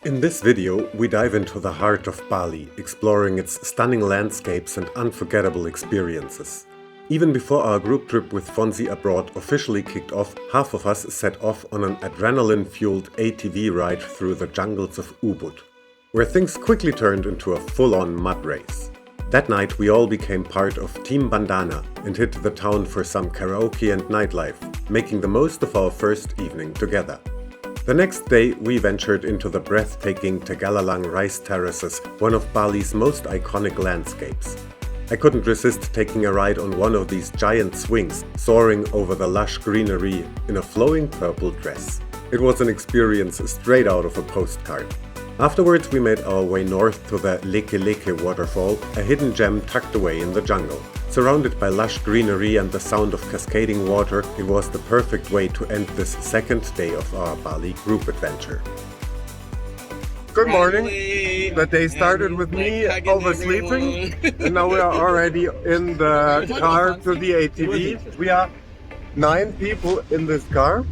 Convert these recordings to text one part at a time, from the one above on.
In this video, we dive into the heart of Bali, exploring its stunning landscapes and unforgettable experiences. Even before our group trip with Fonsi Abroad officially kicked off, half of us set off on an adrenaline-fueled ATV ride through the jungles of Ubud, where things quickly turned into a full-on mud race. That night, we all became part of Team Bandana and hit the town for some karaoke and nightlife, making the most of our first evening together. The next day, we ventured into the breathtaking Tegallalang Rice Terraces, one of Bali's most iconic landscapes. I couldn't resist taking a ride on one of these giant swings, soaring over the lush greenery in a flowing purple dress. It was an experience straight out of a postcard. Afterwards, we made our way north to the Leke Leke Waterfall, a hidden gem tucked away in the jungle. Surrounded by lush greenery and the sound of cascading water, it was the perfect way to end this second day of our Bali group adventure. Good morning. The day started with me oversleeping, and now we are already in the car to the ATV. We are 9 people in this car.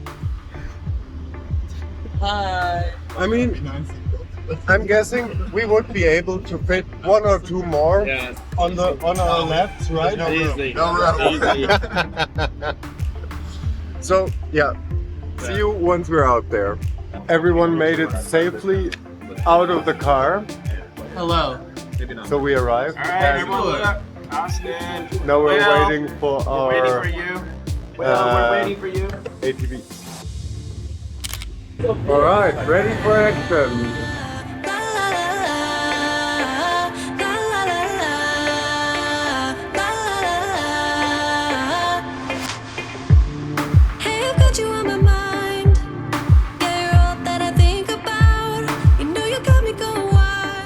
Hi. I mean, I'm guessing we would be able to fit 1 or 2 more on our laps, right? Easy. So yeah, see you once we're out there. Everyone made it safely out of the car, Hello. so we arrived. Alright, everyone. Austin. Now we're Will, waiting for our Waiting for you. We're waiting for you. ATV. All right, ready for action.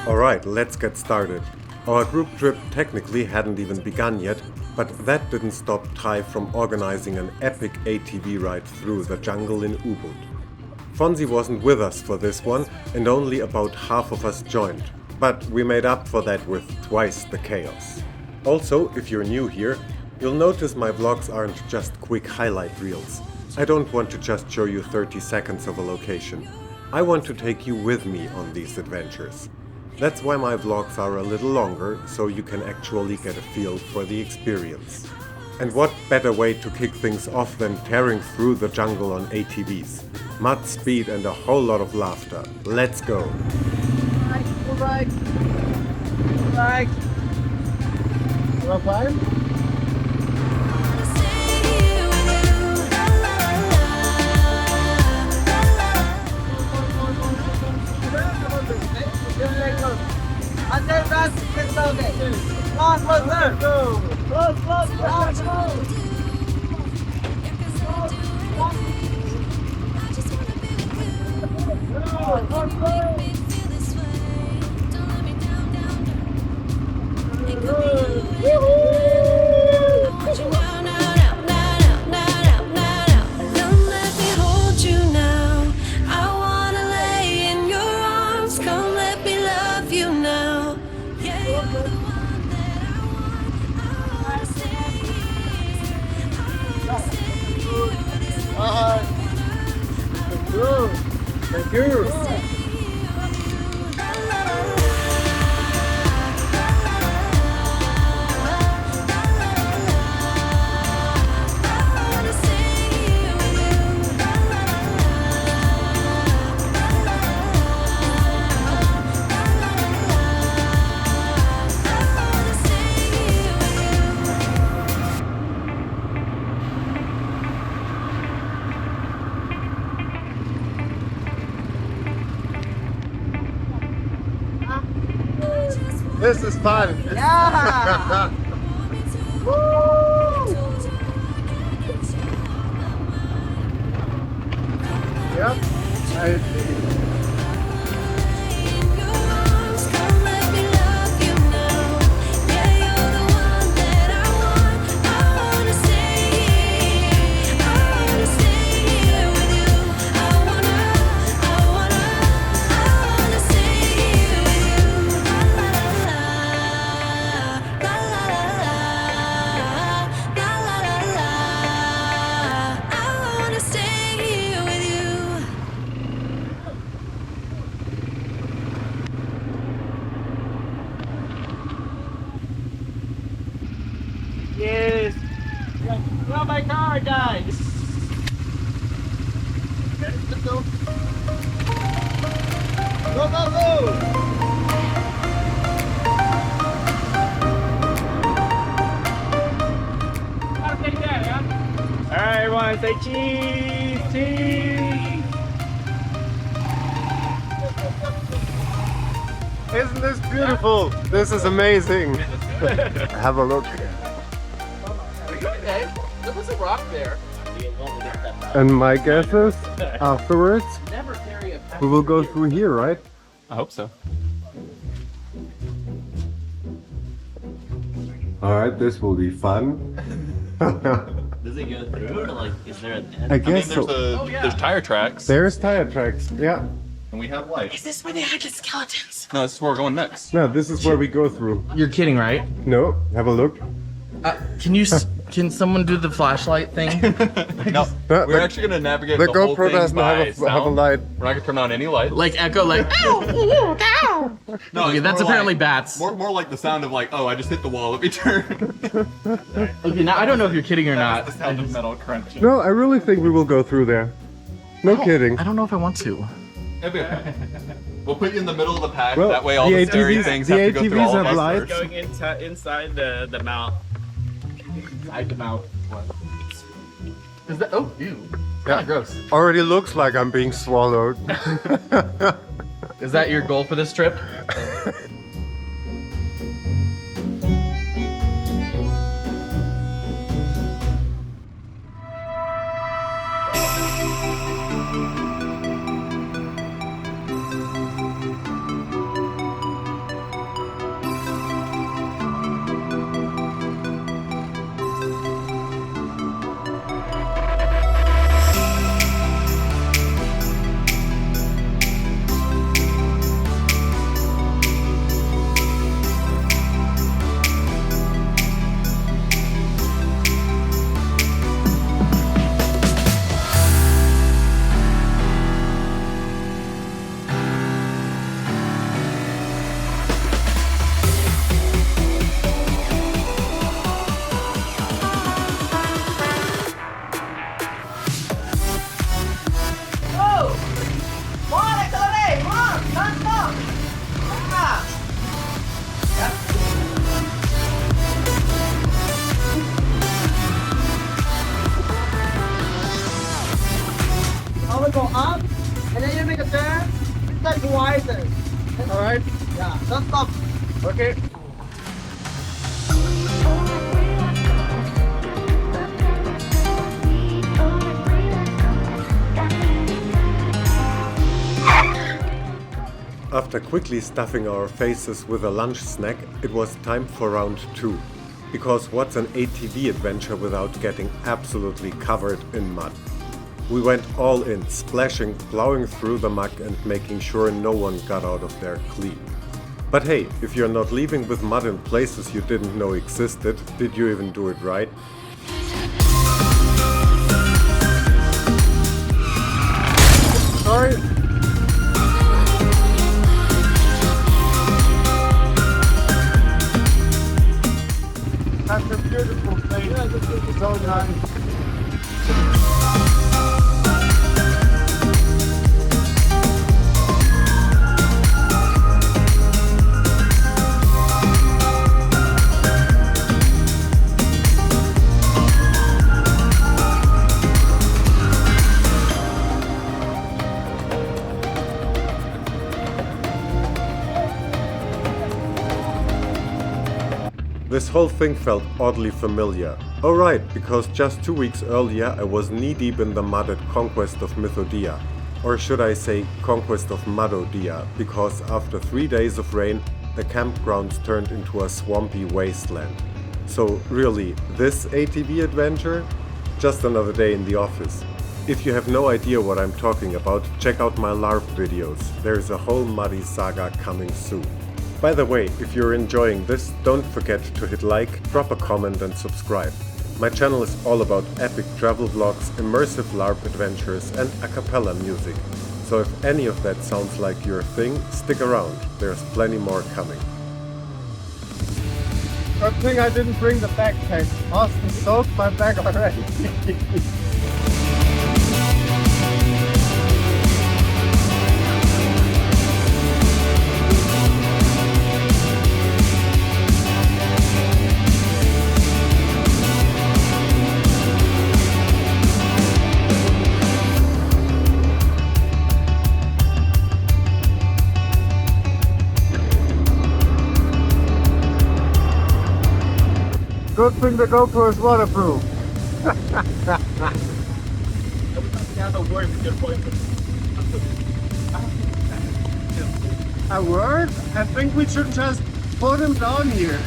Alright, let's get started. Our group trip technically hadn't even begun yet, but that didn't stop Ty from organizing an epic ATV ride through the jungle in Ubud. Fonsi wasn't with us for this one, and only about half of us joined, but we made up for that with twice the chaos. Also, if you're new here, you'll notice my vlogs aren't just quick highlight reels. I don't want to just show you 30 seconds of a location. I want to take you with me on these adventures. That's why my vlogs are a little longer, so you can actually get a feel for the experience. And what better way to kick things off than tearing through the jungle on ATVs? Mud speed and a whole lot of laughter. Let's go! Alright. Wanna climb? Thank you. This is fun. Yeah. Woo! Yep, I see. on my car, guys. Let's go. Go, go, go. All right, everyone, say cheese, cheese. Isn't this beautiful? This is amazing. Have a look. Okay, there was a rock there. And my guess is, afterwards, Never carry a we will go through here, right? I hope so. Alright, this will be fun. Does it go through or like is there an end? I guess so. There's tire tracks, There's tire tracks, yeah. and we have lights. Is this where they had the skeletons? No, this is where we're going next. No, this is where we go through. You're kidding, right? No, have a look. Can someone do the flashlight thing? No, The- we're actually gonna navigate The the whole GoPro thing doesn't by have a sound. light. We're not gonna turn on any lights. Like echo, like. No, Okay, it's that's more apparently like, bats. More like the sound of like, oh, I just hit the wall. Let me turn. Okay, now I don't know if you're kidding or not. The sound of metal crunching. No, I really think we will go through there. No kidding. I don't know if I want to. It'll be okay. We'll put you in the middle of the pack. Well, that way, all the scary things the have to go through ATVs all of have us lights. first. Going inside the mouth. Inside the mouth. Is that? Oh, ew. Yeah. Kinda gross. Already looks like I'm being swallowed. Is that your goal for this trip? I will go up, and then you make a turn. It's like wider. All right? Yeah, don't stop. Okay. After quickly stuffing our faces with a lunch snack, it was time for round 2. Because what's an ATV adventure without getting absolutely covered in mud? We went all in, splashing, plowing through the muck and making sure no one got out of there clean. But hey, if you're not leaving with mud in places you didn't know existed, did you even do it right? Sorry. That's a beautiful place. Yeah, this is so nice. This whole thing felt oddly familiar. Oh right, because just 2 weeks earlier I was knee-deep in the mud at Conquest of Mythodia. Or should I say Conquest of Mudodia, because after 3 days of rain, the campgrounds turned into a swampy wasteland. So really, this ATV adventure? Just another day in the office. If you have no idea what I'm talking about, check out my LARP videos. There's a whole muddy saga coming soon. By the way, if you're enjoying this, don't forget to hit like, drop a comment and subscribe. My channel is all about epic travel vlogs, immersive LARP adventures and a cappella music. So if any of that sounds like your thing, stick around, there's plenty more coming. Good thing I didn't bring the backpack. Austin soaked my bag already. Good thing the GoPro is waterproof. A word? I think we should just put him down here.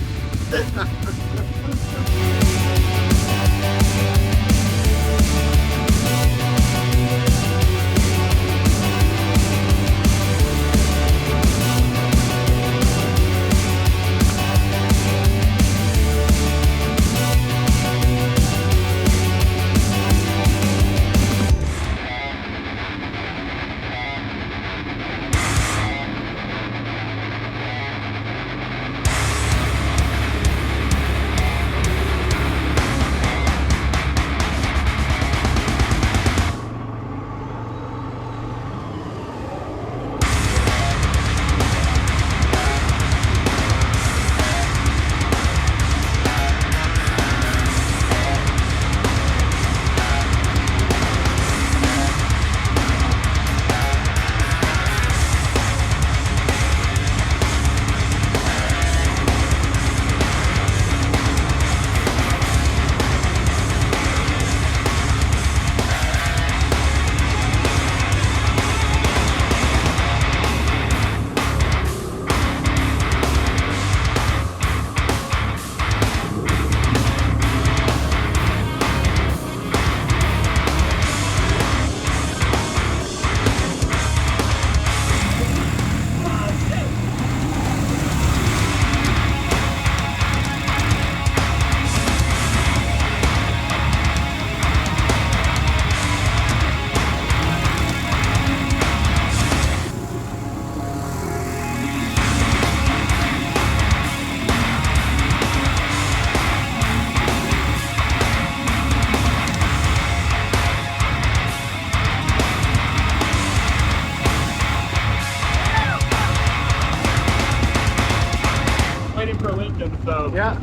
So Yeah.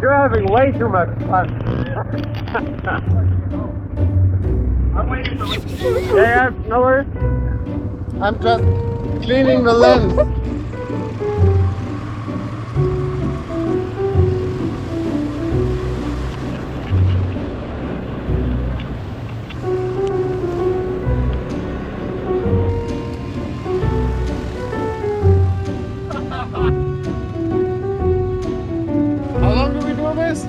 You're having way too much fun. I'm waiting for Yeah, no worries. I'm just cleaning the lens. How long do we do this?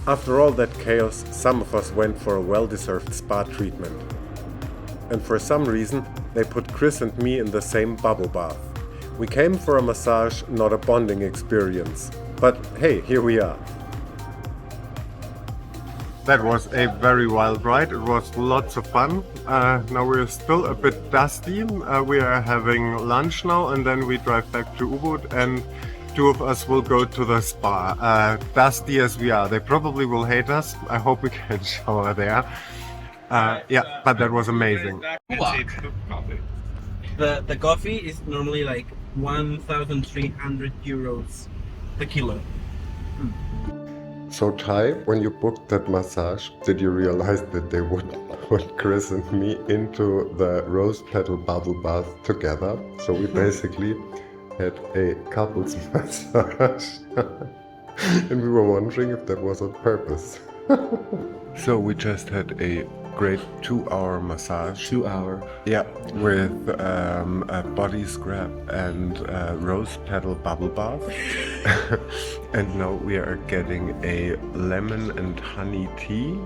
After all that chaos, some of us went for a well-deserved spa treatment. And for some reason, they put Chris and me in the same bubble bath. We came for a massage, not a bonding experience. But hey, here we are. That was a very wild ride. It was lots of fun. Now we're still a bit dusty. We are having lunch now and then we drive back to Ubud and two of us will go to the spa. Dusty as we are. They probably will hate us. I hope we can shower there. Yeah, but that was amazing. The coffee is normally like 1,300 euros per kilo. So Ty, when you booked that massage, did you realize that they would put Chris and me into the rose petal bubble bath together? So we basically had a couples massage. And we were wondering if that was on purpose. So we just had a great 2-hour massage. 2 hour. Yeah, with a body scrub and a rose petal bubble bath. And now we are getting a lemon and honey tea.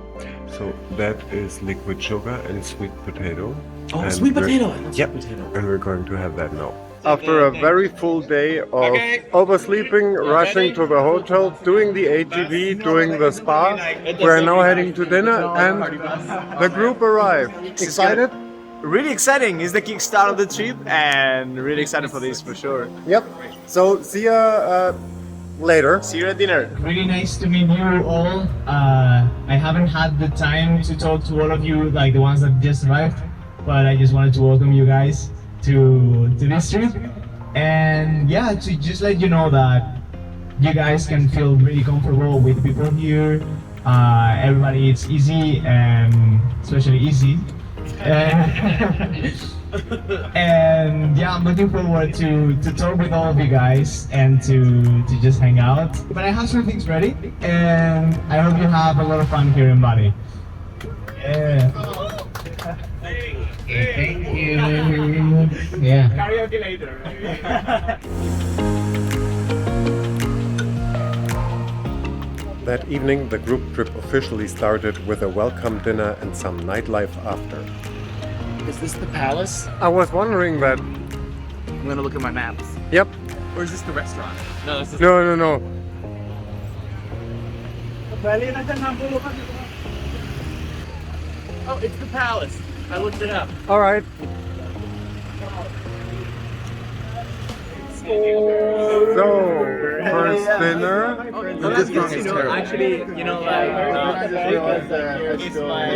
So that is liquid sugar and sweet potato. Oh, and sweet potato! Yep, and we're going to have that now. after a very full day of oversleeping, rushing to the hotel, doing the ATV, doing the spa. We're now heading to dinner and the group arrived. Excited? Really exciting. It's the kickstart of the trip and really excited for this for sure. Yep. So see ya later. See you at dinner. Really nice to meet you all. I haven't had the time to talk to all of you, like the ones that just arrived, but I just wanted to welcome you guys to this trip. And yeah, to just let you know that you guys can feel really comfortable with people here. Everybody, it's easy, and especially easy. And yeah, I'm looking forward to talk with all of you guys and to just hang out. But I have some things ready, and I hope you have a lot of fun here in Bali. Yeah. Thank you. Yeah. Karaoke later. That evening, the group trip officially started with a welcome dinner and some nightlife after. Is this the palace? I was wondering that. I'm gonna look at my maps. Yep. Or is this the restaurant? No, this is. No. Oh, it's the palace. I looked it up. All right. So, first dinner. This is terrible. Actually, you know, it's my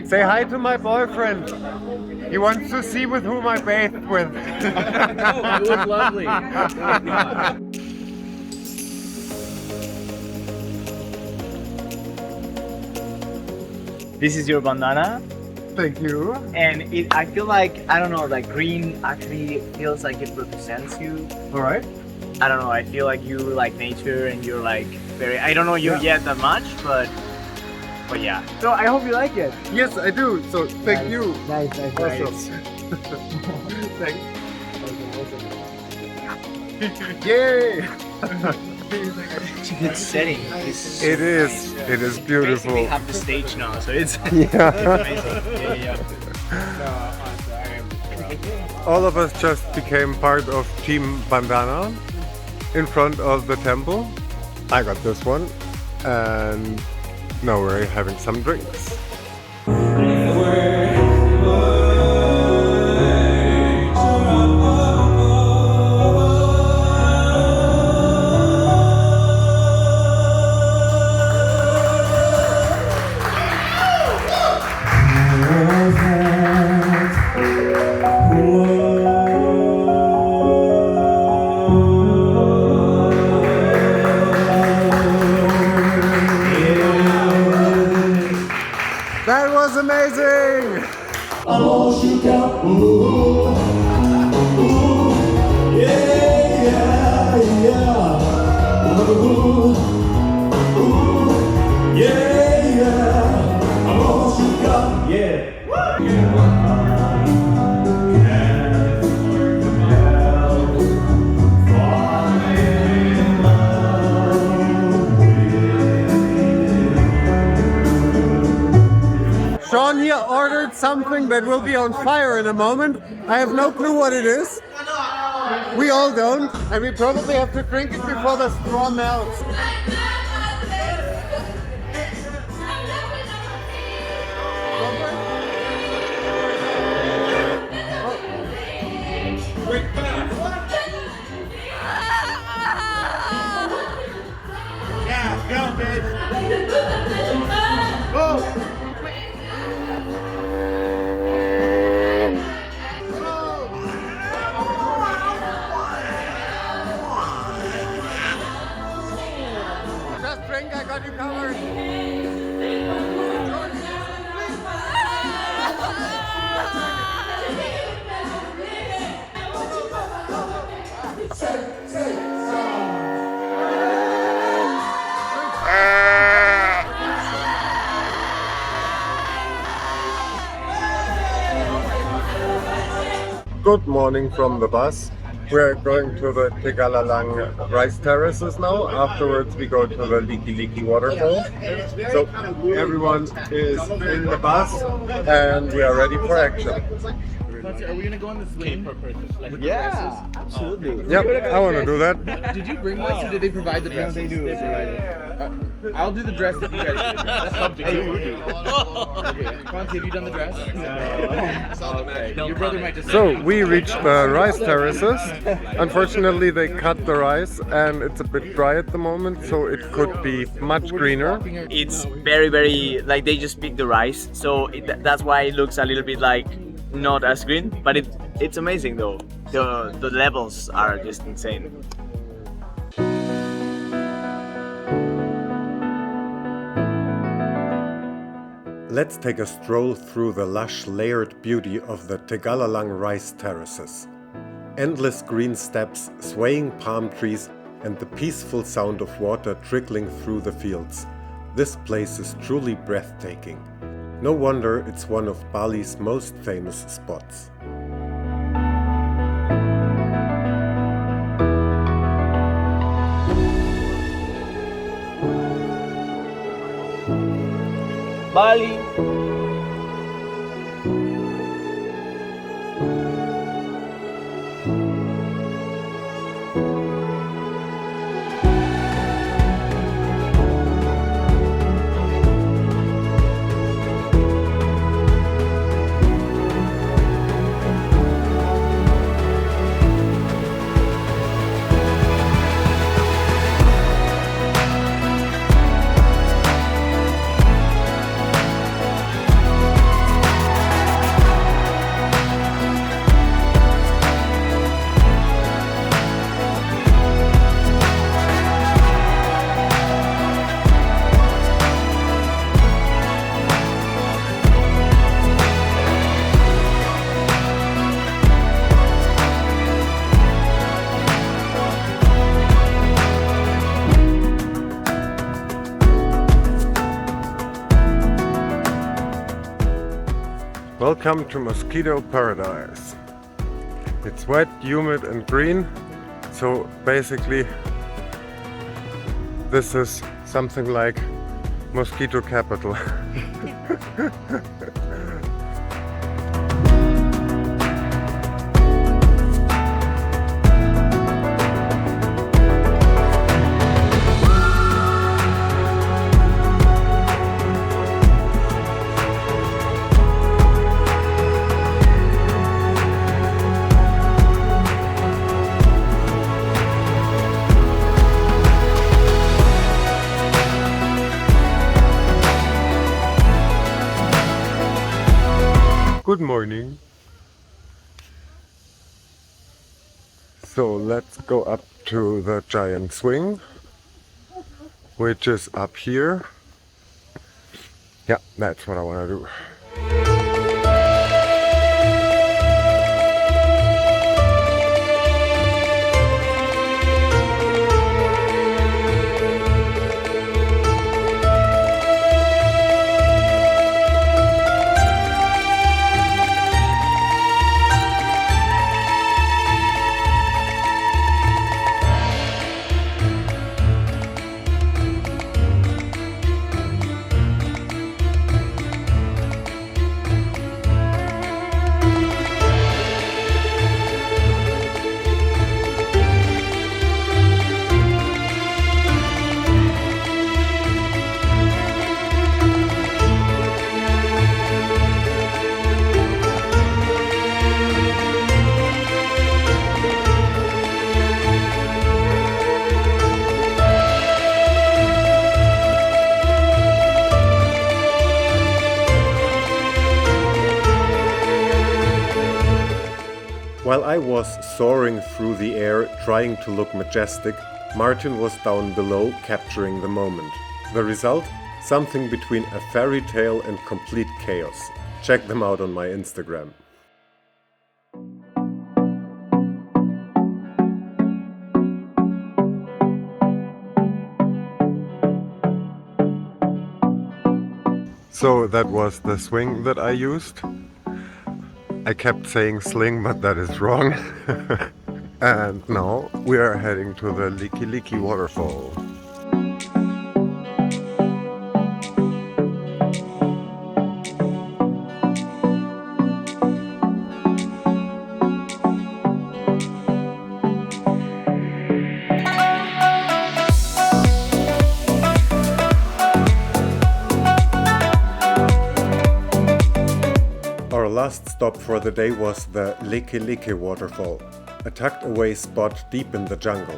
Say hi to my boyfriend. He wants to see with whom I bathed with. It was lovely. This is your bandana, Thank you. and I feel like, I don't know, like green actually feels like it represents you. All right. I don't know, I feel like you like nature and you're like very, I don't know you yet that much, but yeah. So I hope you like it. Yes, I do. So thank you. Nice. Awesome. Thanks. Yay! It's a good setting. It is. It is beautiful. We have the stage now, so it's Yeah. amazing. Yeah. All of us just became part of Team Bandana in front of the temple. I got this one, and now we're having some drinks. That was amazing! Sean here ordered something that will be on fire in a moment. I have no clue what it is. We all don't, and we probably have to drink it before the straw melts. Just drink, I got you covered. Good morning from the bus. We're going to the Tegallalang Rice Terraces now. Afterwards we go to the Leke Leke Waterfall. So everyone is in the bus and we are ready for action. Are we gonna go on the swing? Yeah, absolutely. Yep, I want to do that. Did you bring this or did they provide the dress? They do. I'll do the dress that you guys do. That's something. Okay. Fonsi, have you done the dress? No. Okay. Your brother might just. So we reached the rice terraces. Unfortunately they cut the rice and it's a bit dry at the moment, so it could be much greener. It's very like they just pick the rice, so that's why it looks a little bit like not as green, but it's amazing though. The levels are just insane. Let's take a stroll through the lush layered beauty of the Tegallalang Rice Terraces. Endless green steps, swaying palm trees, and the peaceful sound of water trickling through the fields. This place is truly breathtaking. No wonder it's one of Bali's most famous spots. Bali. Welcome to mosquito paradise. It's wet, humid and green, so basically this is something like mosquito capital. Good morning. So let's go up to the giant swing, which is up here. Yeah, that's what I want to do. While I was soaring through the air trying to look majestic, Martin was down below capturing the moment. The result? Something between a fairy tale and complete chaos. Check them out on my Instagram. So that was the swing that I used. I kept saying sling, but that is wrong. And now we are heading to the Leke Leke Waterfall. Our last stop for the day was the Leke Leke Waterfall, a tucked away spot deep in the jungle.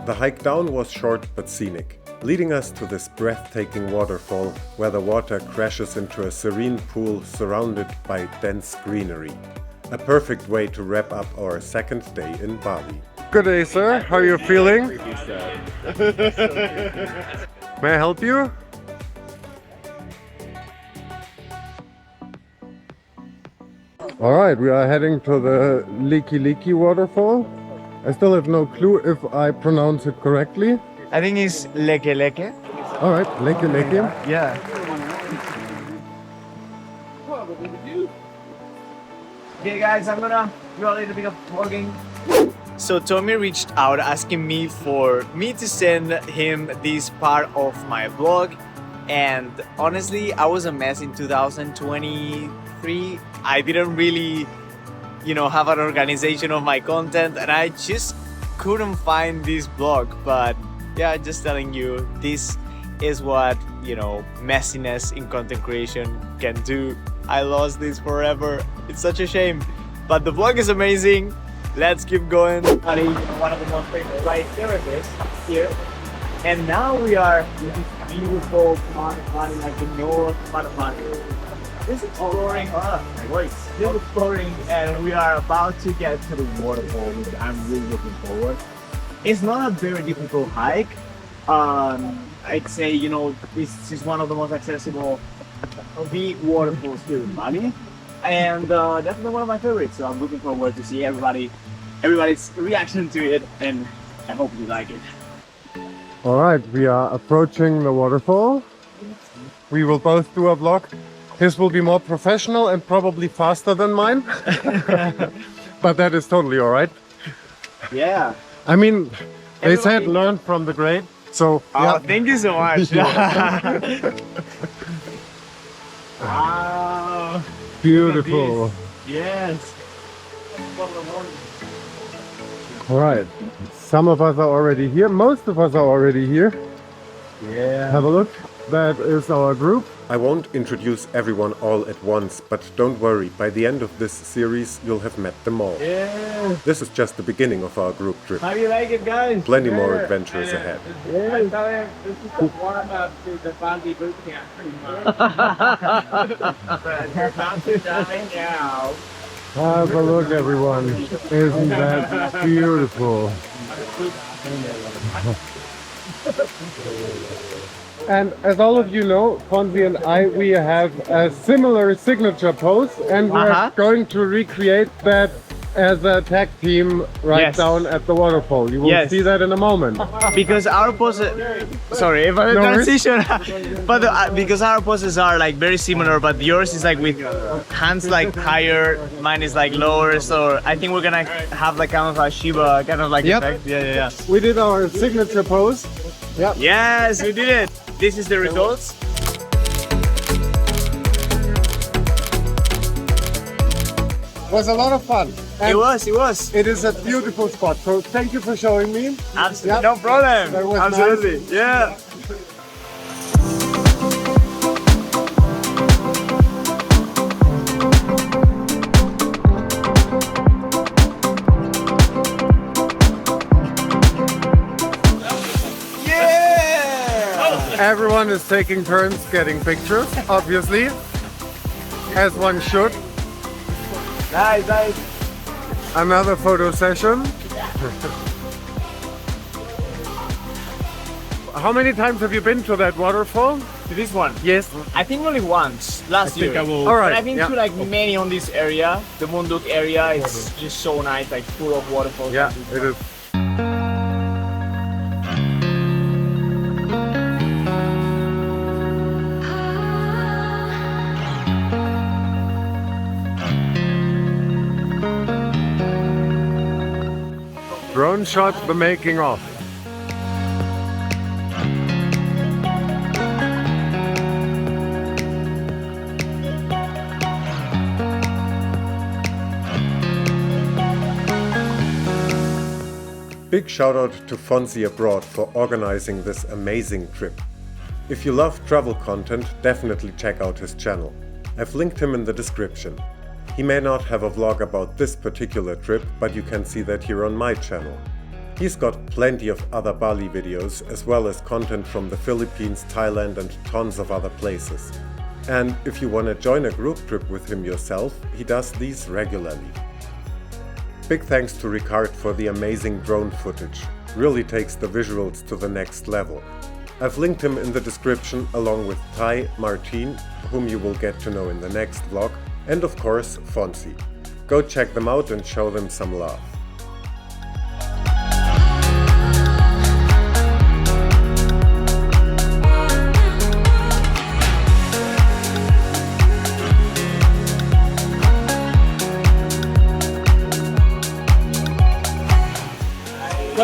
The hike down was short but scenic, leading us to this breathtaking waterfall where the water crashes into a serene pool surrounded by dense greenery. A perfect way to wrap up our second day in Bali. Good day, sir. How are you feeling? May I help you? Alright, we are heading to the Leke Leke Waterfall. I still have no clue if I pronounce it correctly. I think it's Leke Leke. Alright, Leke Leke. Yeah. Okay guys, I'm gonna do a little bit of vlogging. So Tommy reached out asking me for me to send him this part of my vlog, and honestly I was a mess in 2023. I didn't really, have an organization of my content, and I just couldn't find this vlog. But yeah, just telling you, this is what, messiness in content creation can do. I lost this forever. It's such a shame. But the vlog is amazing. Let's keep going. One of the most famous rice terraces here. And now we are in this beautiful part of Bali, like the north part of Bali. This is exploring, still exploring, and we are about to get to the waterfall, which I'm really looking forward. It's not a very difficult hike. I'd say, this is one of the most accessible big waterfalls here in Bali, and definitely one of my favorites. So I'm looking forward to see everybody's reaction to it, and I hope you like it. Alright, we are approaching the waterfall. We will both do a vlog. His will be more professional and probably faster than mine. But that is totally alright. Yeah. I mean, they said learn from the great. So, yeah. Thank you so much. Wow. Beautiful. Yes. Alright. Some of us are already here. Most of us are already here. Yeah. Have a look. That is our group. I won't introduce everyone all at once, but don't worry, by the end of this series you'll have met them all. Yeah. This is just the beginning of our group trip. How do you like it, guys? Plenty more adventures ahead. Yeah. This is the warm-up to the Bali boot camp. We're about to die now. Have a look, everyone. Isn't that beautiful? And as all of you know, Fonsi and we have a similar signature pose, and we're going to recreate that as a tag team down at the waterfall. You will see that in a moment. Because our poses, sorry if I transition, but because our poses are like very similar, but yours is like with hands like higher, mine is like lower. So I think we're gonna have like kind of a Shiva kind of like effect. Yeah. We did our signature pose. Yeah. Yes, we did it. This is the results. It was a lot of fun. And it was. It is a beautiful spot. So thank you for showing me. Absolutely. No problem. That was absolutely. Nice. Yeah. Everyone is taking turns getting pictures, obviously, as one should. Nice. Another photo session. How many times have you been to that waterfall? To this one? Yes. I think only once, last year. All right. But I've been to like many on this area. The Munduk area, it's just so nice, like full of waterfalls. Yeah, it is. Drone shot, the making of. Big shout out to Fonsi Abroad for organizing this amazing trip. If you love travel content, definitely check out his channel. I've linked him in the description. He may not have a vlog about this particular trip, but you can see that here on my channel. He's got plenty of other Bali videos, as well as content from the Philippines, Thailand and tons of other places. And if you want to join a group trip with him yourself, he does these regularly. Big thanks to Ricard for the amazing drone footage. Really takes the visuals to the next level. I've linked him in the description along with Ty, Martin, whom you will get to know in the next vlog, and of course Fonsi. Go check them out and show them some love.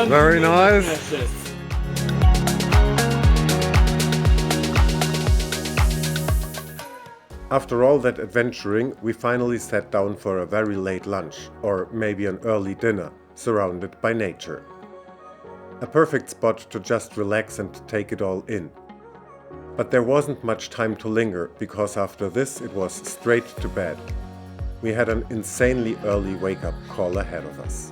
Very nice. After all that adventuring, we finally sat down for a very late lunch, or maybe an early dinner, surrounded by nature. A perfect spot to just relax and take it all in. But there wasn't much time to linger, because after this it was straight to bed. We had an insanely early wake-up call ahead of us.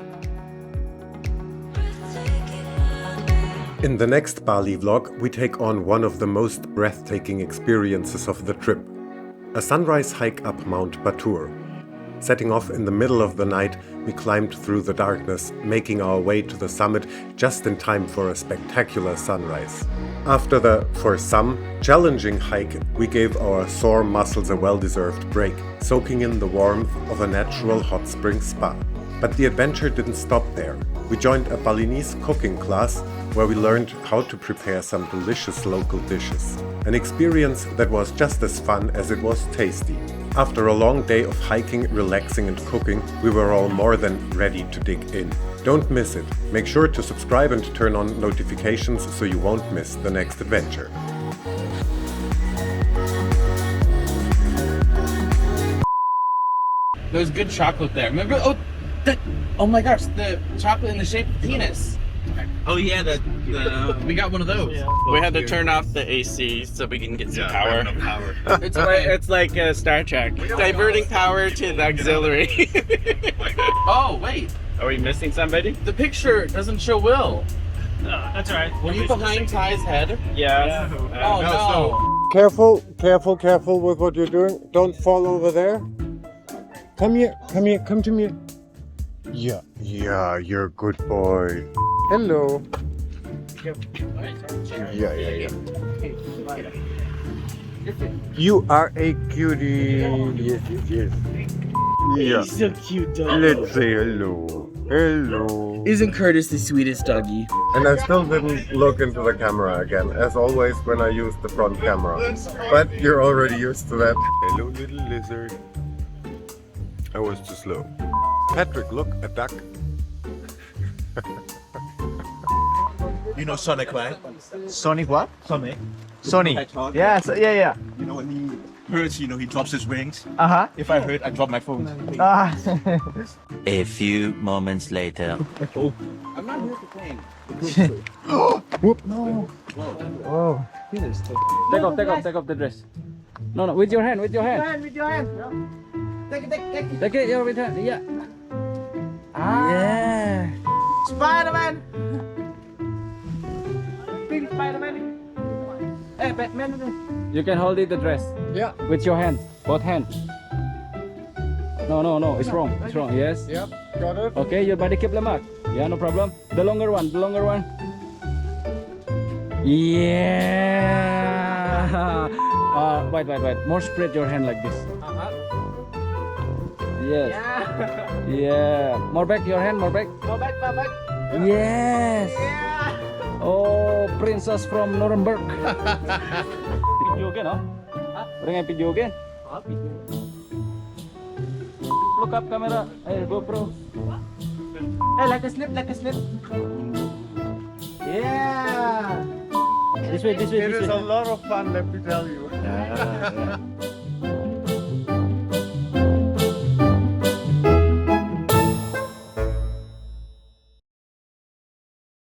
In the next Bali vlog, we take on one of the most breathtaking experiences of the trip. A sunrise hike up Mount Batur. Setting off in the middle of the night, we climbed through the darkness, making our way to the summit just in time for a spectacular sunrise. After the, for some, challenging hike, we gave our sore muscles a well-deserved break, soaking in the warmth of a natural hot spring spa. But the adventure didn't stop there. We joined a Balinese cooking class where we learned how to prepare some delicious local dishes. An experience that was just as fun as it was tasty. After a long day of hiking, relaxing and cooking, we were all more than ready to dig in. Don't miss it. Make sure to subscribe and turn on notifications so you won't miss the next adventure. There's good chocolate there. Remember? Oh my gosh, the chocolate in the shape of penis. Oh yeah, We got one of those. We had to turn off the AC so we can get some power. It's like Star Trek. Diverting power to the auxiliary. Oh wait, Are we missing somebody? the picture doesn't show Will. That's alright. Were you behind Ty's head? Yeah. Oh no. Careful, careful, careful with what you're doing. Don't fall over there. Come here, come to me. Yeah, you're a good boy. Hello. Yeah. You are a cutie. Yes. Yeah. He's so cute, dog. Let's say hello. Hello. Isn't Curtis the sweetest doggy? And I still didn't look into the camera again, as always when I use the front camera. But you're already used to that. Hello, little lizard. I was too slow. Patrick, look, a duck. You know Sonic, right? Sonic what? Sonic. Sonic. Yeah, yeah. You know when he hurts, he drops his wings. Uh-huh. If I hurt, I drop my phone. Ah. A few moments later. I'm not here for playing. Whoop. No. Whoa. Take off the dress. No, with your hand. With your hand. Take it. Take it, with hand. Yeah. Yeah. Spider-Man. Big Spider-Man. Hey, Batman. You can hold it, the dress. Yeah. With your hand, both hands. No, it's wrong. It's wrong. Yes. Yep, got it. Okay, your body keep lemak. Yeah, no problem. The longer one. Yeah. Wait. More spread your hand like this. Yes. Yeah. More back, your hand, more back. Go back. Yes. Yeah. Oh, princess from Nuremberg. Video again, huh? Bring a video again. Look up camera. Hey, GoPro. Hey, like a slip, like a slip. Yeah. This way, this way, It this is way. a lot of fun, let me tell you. Yeah.